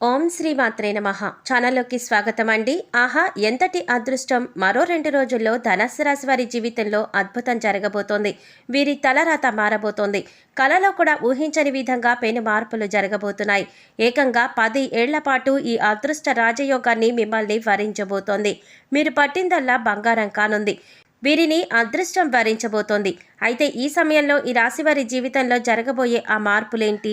ఓం శ్రీ మాత్రే నమః. ఛానల్లోకి స్వాగతం అండి. ఆహా, ఎంతటి అదృష్టం! మరో 2 రోజుల్లో ధనస్సు రాశి వారి జీవితంలో అద్భుతం జరగబోతోంది. వీరి తలరాత మారబోతోంది. కలలో కూడా ఊహించని విధంగా పెను మార్పులు జరగబోతున్నాయి. ఏకంగా 10 ఏళ్ల పాటు ఈ అదృష్ట రాజయోగాన్ని మిమ్మల్ని వరించబోతోంది. మీరు పట్టిందల్లా బంగారం కానుంది. వీరిని అదృష్టం వరించబోతోంది. అయితే ఈ సమయంలో ఈ రాశి వారి జీవితంలో జరగబోయే ఆ మార్పులేంటి?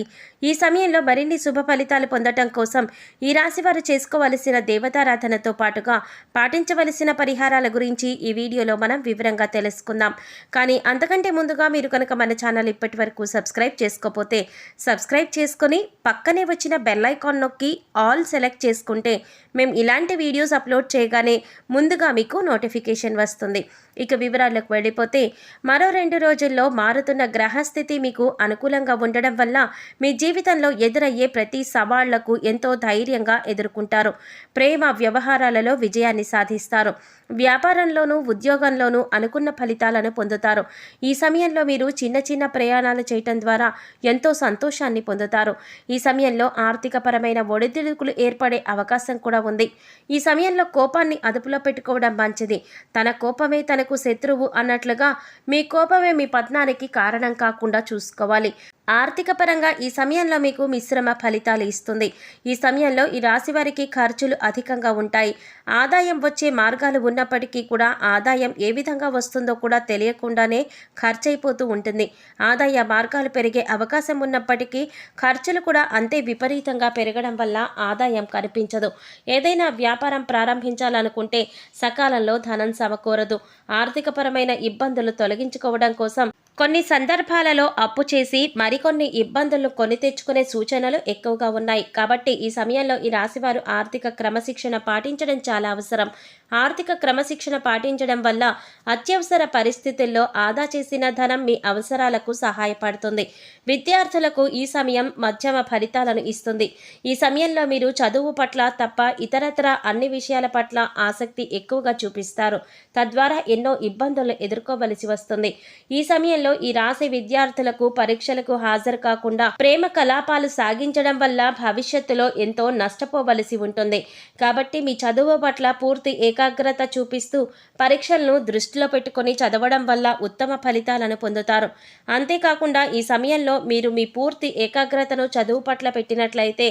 ఈ సమయంలో మరిన్ని శుభ ఫలితాలు పొందటం కోసం ఈ రాశి వారు చేసుకోవలసిన దేవతారాధనతో పాటుగా పాటించవలసిన పరిహారాల గురించి ఈ వీడియోలో మనం వివరంగా తెలుసుకుందాం. కానీ అంతకంటే ముందుగా మీరు కనుక మన ఛానల్ ఇప్పటి వరకు సబ్స్క్రైబ్ చేసుకోకపోతే సబ్స్క్రైబ్ చేసుకొని పక్కనే వచ్చిన బెల్ ఐకాన్ నొక్కి ఆల్ సెలెక్ట్ చేసుకుంటే మేము ఇలాంటి వీడియోస్ అప్లోడ్ చేయగానే ముందుగా మీకు నోటిఫికేషన్ వస్తుంది. ఇక వివరాలకు వెళ్ళిపోతే మరో 2 రోజుల్లో మారుతున్న గ్రహస్థితి మీకు అనుకూలంగా ఉండడం వల్ల మీ జీవితంలో ఎదురయ్యే ప్రతి సవాళ్లకు ఎంతో ధైర్యంగా ఎదుర్కొంటారు. ప్రేమ వ్యవహారాలలో విజయాన్ని సాధిస్తారు. వ్యాపారంలోనూ ఉద్యోగంలోనూ అనుకున్న ఫలితాలను పొందుతారు. ఈ సమయంలో మీరు చిన్న చిన్న ప్రయాణాలు చేయటం ద్వారా ఎంతో సంతోషాన్ని పొందుతారు. ఈ సమయంలో ఆర్థికపరమైన ఒడిదుడుకులు ఏర్పడే అవకాశం కూడా ఉంది. ఈ సమయంలో కోపాన్ని అదుపులో పెట్టుకోవడం మంచిది. తన కోపమే తనకు శత్రువు అన్నట్లుగా మీ కోపమే మీ పతనానికి కారణం కాకుండా చూసుకోవాలి. ఆర్థిక పరంగా ఈ సమయంలో మీకు మిశ్రమ ఫలితాలు ఇస్తుంది. ఈ సమయంలో ఈ రాశి వారికి ఖర్చులు అధికంగా ఉంటాయి. ఆదాయం వచ్చే మార్గాలు ఉన్నప్పటికీ కూడా ఆదాయం ఏ విధంగా వస్తుందో కూడా తెలియకుండానే ఖర్చయిపోతూ ఉంటుంది. ఆదాయ మార్గాలు పెరిగే అవకాశం ఉన్నప్పటికీ ఖర్చులు కూడా అంతే విపరీతంగా పెరగడం వల్ల ఆదాయం కనిపించదు. ఏదైనా వ్యాపారం ప్రారంభించాలనుకుంటే సకాలంలో ధనం సమకూరదు. ఆర్థికపరమైన ఇబ్బందులు తొలగించుకోవడం కోసం కొన్ని సందర్భాలలో అప్పు చేసి మరికొన్ని ఇబ్బందులను కొని తెచ్చుకునే సూచనలు ఎక్కువగా ఉన్నాయి. కాబట్టి ఈ సమయంలో ఈ రాశివారు ఆర్థిక క్రమశిక్షణ పాటించడం చాలా అవసరం. ఆర్థిక క్రమశిక్షణ పాటించడం వల్ల అత్యవసర పరిస్థితుల్లో ఆదా చేసిన ధనం మీ అవసరాలకు సహాయపడుతుంది. విద్యార్థులకు ఈ సమయం మధ్యమ ఫలితాలను ఇస్తుంది. ఈ సమయంలో మీరు చదువు పట్ల తప్ప ఇతరత్ర అన్ని విషయాల పట్ల ఆసక్తి ఎక్కువగా చూపిస్తారు. తద్వారా ఎన్నో ఇబ్బందులు ఎదుర్కోవలసి వస్తుంది. ఈ సమయంలో ఈ రాశి విద్యార్థులకు పరీక్షలకు హాజరు కాకుండా ప్రేమ కలాపాలు సాగించడం వల్ల భవిష్యత్తులో ఎంతో నష్టపోవలసి ఉంటుంది. కాబట్టి మీ చదువు పట్ల పూర్తి ఏకాగ్రత చూపిస్తూ పరీక్షలను దృష్టిలో పెట్టుకొని చదవడం వల్ల ఉత్తమ ఫలితాలను పొందుతారు. అంతేకాకుండా ఈ సమయంలో మీరు మీ పూర్తి ఏకాగ్రతను చదువు పట్ల పెట్టినట్లయితే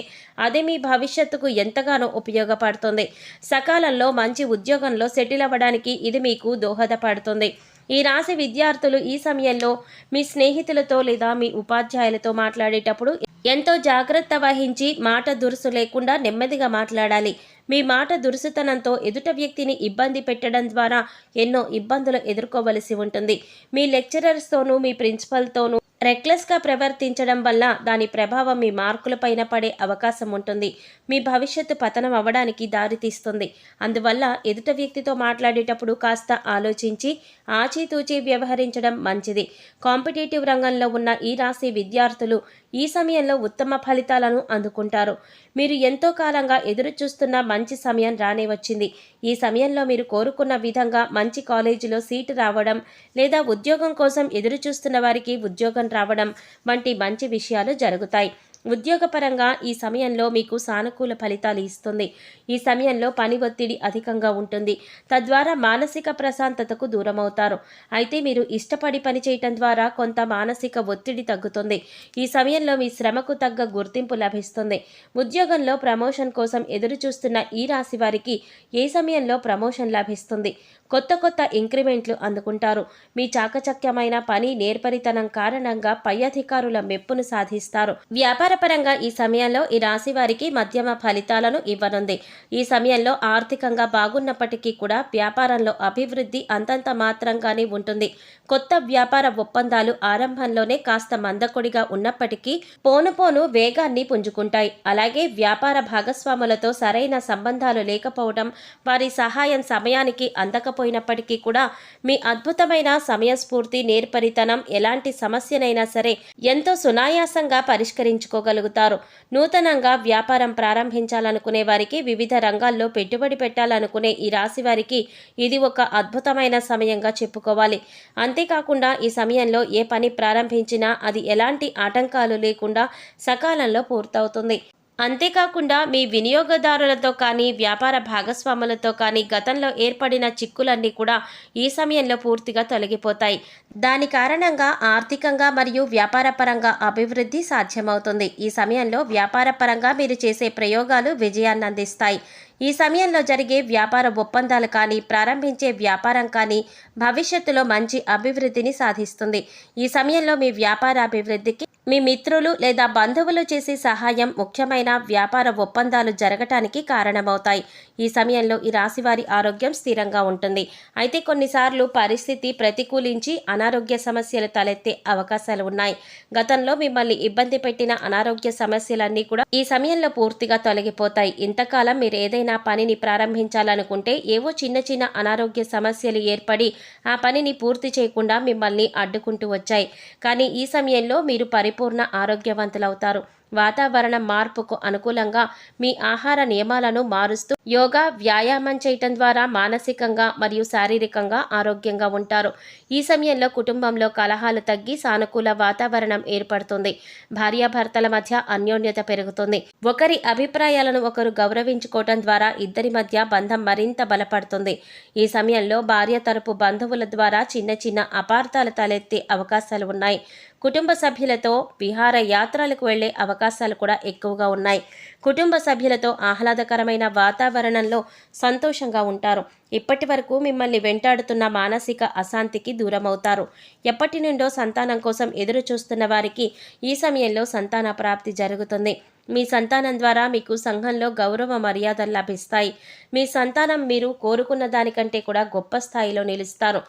అది మీ భవిష్యత్తుకు ఎంతగానో ఉపయోగపడుతుంది. సకాలంలో మంచి ఉద్యోగంలో సెటిల్ అవ్వడానికి ఇది మీకు దోహదపడుతుంది. ఈ రాశి విద్యార్థులు ఈ సమయంలో మీ స్నేహితులతో లేదా మీ ఉపాధ్యాయులతో మాట్లాడేటప్పుడు ఎంతో జాగ్రత్త వహించి మాట దురుసు లేకుండా నెమ్మదిగా మాట్లాడాలి. మీ మాట దురుసుతనంతో ఎదుట వ్యక్తిని ఇబ్బంది పెట్టడం ద్వారా ఎన్నో ఇబ్బందులు ఎదుర్కోవలసి ఉంటుంది. మీ లెక్చరర్స్తోనూ మీ ప్రిన్సిపల్తోనూ రెక్లెస్గా ప్రవర్తించడం వల్ల దాని ప్రభావం మీ మార్కులపైన పడే అవకాశం ఉంటుంది. మీ భవిష్యత్తు పతనం అవ్వడానికి దారితీస్తుంది. అందువల్ల ఎదుట వ్యక్తితో మాట్లాడేటప్పుడు కాస్త ఆలోచించి ఆచితూచి వ్యవహరించడం మంచిది. కాంపిటేటివ్ రంగంలో ఉన్న ఈ రాశి విద్యార్థులు ఈ సమయంలో ఉత్తమ ఫలితాలను అందుకుంటారు. మీరు ఎంతో కాలంగా ఎదురు చూస్తున్న మంచి సమయం రానే వచ్చింది. ఈ సమయంలో మీరు కోరుకున్న విధంగా మంచి కాలేజీలో సీటు రావడం లేదా ఉద్యోగం కోసం ఎదురు చూస్తున్న వారికి ఉద్యోగం రావడం వంటి మంచి విషయాలు జరుగుతాయి. ఉద్యోగపరంగా ఈ సమయంలో మీకు సానుకూల ఫలితాలు ఇస్తుంది. ఈ సమయంలో పని ఒత్తిడి అధికంగా ఉంటుంది. తద్వారా మానసిక ప్రశాంతతకు దూరమవుతారు. అయితే మీరు ఇష్టపడి పని చేయటం ద్వారా కొంత మానసిక ఒత్తిడి తగ్గుతుంది. ఈ సమయంలో మీ శ్రమకు తగ్గ గుర్తింపు లభిస్తుంది. ఉద్యోగంలో ప్రమోషన్ కోసం ఎదురు చూస్తున్న ఈ రాశి వారికి ఏ సమయంలో ప్రమోషన్ లభిస్తుంది. కొత్త ఇంక్రిమెంట్లు అందుకుంటారు. మీ చాకచక్యమైన పని నేర్పరితనం కారణంగా పై అధికారుల మెప్పును సాధిస్తారు. వ్యాపారపరంగా ఈ సమయంలో ఈ రాశి వారికి మధ్యమ ఫలితాలను ఇవ్వనుంది. ఈ సమయంలో ఆర్థికంగా బాగున్నప్పటికీ కూడా వ్యాపారంలో అభివృద్ధి అంతంత మాత్రంగానే ఉంటుంది. కొత్త వ్యాపార ఒప్పందాలు ఆరంభంలోనే కాస్త మందకొడిగా ఉన్నప్పటికీ పోను వేగాన్ని పుంజుకుంటాయి. అలాగే వ్యాపార భాగస్వాములతో సరైన సంబంధాలు లేకపోవడం, వారి సహాయం సమయానికి అందకపోయినప్పటికీ కూడా మీ అద్భుతమైన సమయస్ఫూర్తి నేర్పరితనం ఎలాంటి సమస్యనైనా సరే ఎంతో సునాయాసంగా పరిష్కరించుకోగలుగుతారు. నూతనంగా వ్యాపారం ప్రారంభించాలనుకునే వారికి, వివిధ రంగాల్లో పెట్టుబడి పెట్టాలనుకునే ఈ రాశి వారికి ఇది ఒక అద్భుతమైన సమయంగా చెప్పుకోవాలి. అంతేకాకుండా ఈ సమయంలో ఏ పని ప్రారంభించినా అది ఎలాంటి ఆటంకాలు లేకుండా సకాలంలో పూర్తవుతుంది. అంతేకాకుండా మీ వినియోగదారులతో కానీ వ్యాపార భాగస్వాములతో కానీ గతంలో ఏర్పడిన చిక్కులన్నీ కూడా ఈ సమయంలో పూర్తిగా తొలగిపోతాయి. దాని కారణంగా ఆర్థికంగా మరియు వ్యాపారపరంగా అభివృద్ధి సాధ్యమవుతుంది. ఈ సమయంలో వ్యాపారపరంగా మీరు చేసే ప్రయోగాలు విజయాన్ని అందిస్తాయి. ఈ సమయంలో జరిగే వ్యాపార ఒప్పందాలు కానీ ప్రారంభించే వ్యాపారం కానీ భవిష్యత్తులో మంచి అభివృద్ధిని సాధిస్తుంది. ఈ సమయంలో మీ వ్యాపార అభివృద్ధికి మీ మిత్రులు లేదా బంధువులు చేసే సహాయం ముఖ్యమైన వ్యాపార ఒప్పందాలు జరగటానికి కారణమవుతాయి. ఈ సమయంలో ఈ రాశివారి ఆరోగ్యం స్థిరంగా ఉంటుంది. అయితే కొన్నిసార్లు పరిస్థితి ప్రతికూలించి అనారోగ్య సమస్యలు తలెత్తే అవకాశాలు ఉన్నాయి. గతంలో మిమ్మల్ని ఇబ్బంది పెట్టిన అనారోగ్య సమస్యలన్నీ కూడా ఈ సమయంలో పూర్తిగా తొలగిపోతాయి. ఇంతకాలం మీరు ఏదైనా పనిని ప్రారంభించాలనుకుంటే ఏవో చిన్న చిన్న అనారోగ్య సమస్యలు ఏర్పడి ఆ పనిని పూర్తి చేయకుండా మిమ్మల్ని అడ్డుకుంటూ వచ్చాయి. కానీ ఈ సమయంలో మీరు పరిపూర్ణ ఆరోగ్యవంతులవుతారు. వాతావరణ మార్పుకు అనుకూలంగా మీ ఆహార నియమాలను మారుస్తూ యోగా, వ్యాయామం చేయటం ద్వారా మానసికంగా మరియు శారీరకంగా ఆరోగ్యంగా ఉంటారు. ఈ సమయంలో కుటుంబంలో కలహాలు తగ్గి సానుకూల వాతావరణం ఏర్పడుతుంది. భార్యాభర్తల మధ్య అన్యోన్యత పెరుగుతుంది. ఒకరి అభిప్రాయాలను ఒకరు గౌరవించుకోవటం ద్వారా ఇద్దరి మధ్య బంధం మరింత బలపడుతుంది. ఈ సమయంలో భార్య తరపు బంధువుల ద్వారా చిన్న చిన్న అపార్థాలు తలెత్తే అవకాశాలు ఉన్నాయి. కుటుంబ సభ్యులతో విహార యాత్రలకు వెళ్లే అవకాశాలు కూడా ఎక్కువగా ఉన్నాయి. కుటుంబ సభ్యులతో ఆహ్లాదకరమైన వాతావరణంలో సంతోషంగా ఉంటారు. ఇప్పటి వరకు మిమ్మల్ని వెంటాడుతున్న మానసిక అశాంతికి దూరమవుతారు. ఎప్పటి నుండో సంతానం కోసం ఎదురు చూస్తున్న వారికి ఈ సమయంలో సంతాన ప్రాప్తి జరుగుతుంది. మీ సంతానం ద్వారా మీకు సంఘంలో గౌరవ మర్యాదలు లభిస్తాయి. మీ సంతానం మీరు కోరుకున్న దానికంటే కూడా గొప్ప స్థాయిలో నిలుస్తారు.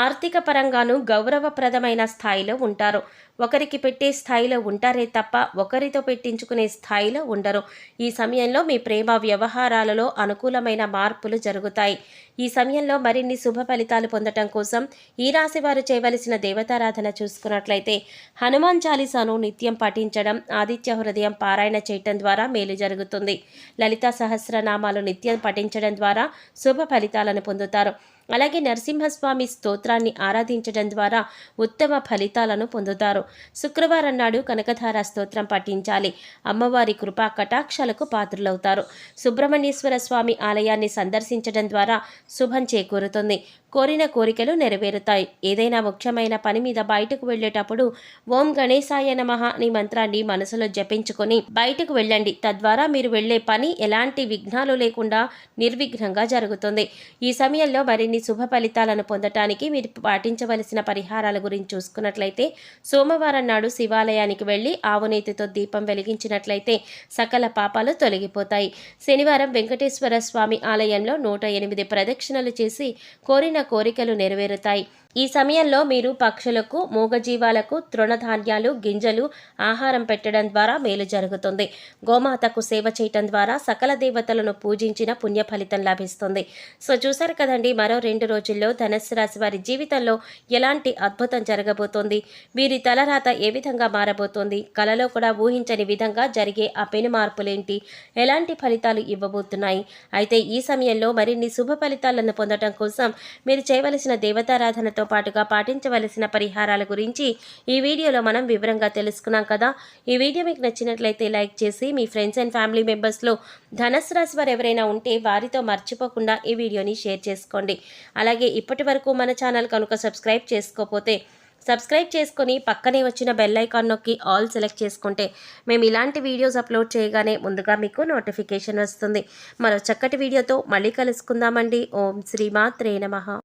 ఆర్థిక పరంగానూ గౌరవప్రదమైన స్థాయిలో ఉంటారు. ఒకరికి పెట్టే స్థాయిలో ఉంటారే తప్ప ఒకరితో పెట్టించుకునే స్థాయిలో ఉండరు. ఈ సమయంలో మీ ప్రేమ వ్యవహారాలలో అనుకూలమైన మార్పులు జరుగుతాయి. ఈ సమయంలో మరిన్ని శుభ ఫలితాలు పొందటం కోసం ఈ రాశి వారు చేయవలసిన దేవతారాధన చూసుకున్నట్లయితే హనుమాన్ చాలీసాను నిత్యం పఠించడం, ఆదిత్య హృదయం పారాయణ చేయటం ద్వారా మేలు జరుగుతుంది. లలితా సహస్రనామాలు నిత్యం పఠించడం ద్వారా శుభ ఫలితాలను పొందుతారు. అలాగే నరసింహస్వామి స్తోత్రాన్ని ఆరాధించడం ద్వారా ఉత్తమ ఫలితాలను పొందుతారు. శుక్రవారం నాడు కనకధార స్తోత్రం పఠించాలి. అమ్మవారి కృపా కటాక్షాలకు పాత్రులవుతారు. సుబ్రహ్మణ్యేశ్వర స్వామి ఆలయాన్ని సందర్శించడం ద్వారా శుభం చేకూరుతుంది. కోరిన కోరికలు నెరవేరుతాయి. ఏదైనా ముఖ్యమైన పని మీద బయటకు వెళ్ళేటప్పుడు ఓం గణేశాయ నమః అనే మంత్రాన్ని మనసులో జపించుకొని బయటకు వెళ్ళండి. తద్వారా మీరు వెళ్ళే పని ఎలాంటి విఘ్నాలు లేకుండా నిర్విఘ్నంగా జరుగుతుంది. ఈ సమయంలో మరిన్ని శుభ ఫలితాలను పొందటానికి మీరు పాటించవలసిన పరిహారాల గురించి చూసుకున్నట్లయితే సోమవారం నాడు శివాలయానికి వెళ్ళి ఆవునేతితో దీపం వెలిగించినట్లయితే సకల పాపాలు తొలగిపోతాయి. శనివారం వెంకటేశ్వర స్వామి ఆలయంలో 108 ప్రదక్షిణలు చేసి కోరిన కోరికలు నెరవేరుతాయి. ఈ సమయంలో మీరు పక్షులకు, మూగజీవాలకు తృణధాన్యాలు, గింజలు ఆహారం పెట్టడం ద్వారా మేలు జరుగుతుంది. గోమాతకు సేవ చేయటం ద్వారా సకల దేవతలను పూజించిన పుణ్య ఫలితం లభిస్తుంది. సో చూసారు కదండి, మరో 2 రోజుల్లో ధనుస్సు రాశి వారి జీవితంలో ఎలాంటి అద్భుతం జరగబోతోంది, వీరి తలరాత ఏ విధంగా మారబోతోంది, కలలో కూడా ఊహించని విధంగా జరిగే ఆ పెను మార్పులేంటి, ఎలాంటి ఫలితాలు ఇవ్వబోతున్నాయి. అయితే ఈ సమయంలో మరిన్ని శుభ ఫలితాలను పొందడం కోసం మీరు చేయవలసిన దేవతారాధనతో పాటుగా పాటించవలసిన పరిహారాల గురించి ఈ వీడియోలో మనం వివరంగా తెలుసుకున్నాం కదా. ఈ వీడియో మీకు నచ్చినట్లయితే లైక్ చేసి మీ ఫ్రెండ్స్ అండ్ ఫ్యామిలీ మెంబర్స్లో ధనుస్సు రాశి వారు ఎవరైనా ఉంటే వారితో మర్చిపోకుండా ఈ వీడియోని షేర్ చేసుకోండి. అలాగే ఇప్పటి వరకు మన ఛానల్ కనుక సబ్స్క్రైబ్ చేసుకోకపోతే సబ్స్క్రైబ్ చేసుకొని పక్కనే వచ్చిన బెల్ ఐకాన్ నొక్కి ఆల్ సెలెక్ట్ చేసుకుంటే మేము ఇలాంటి వీడియోస్ అప్లోడ్ చేయగానే ముందుగా మీకు నోటిఫికేషన్ వస్తుంది. మరో చక్కటి వీడియోతో మళ్ళీ కలుసుకుందామండి. ఓం శ్రీ మాత్రే నమః.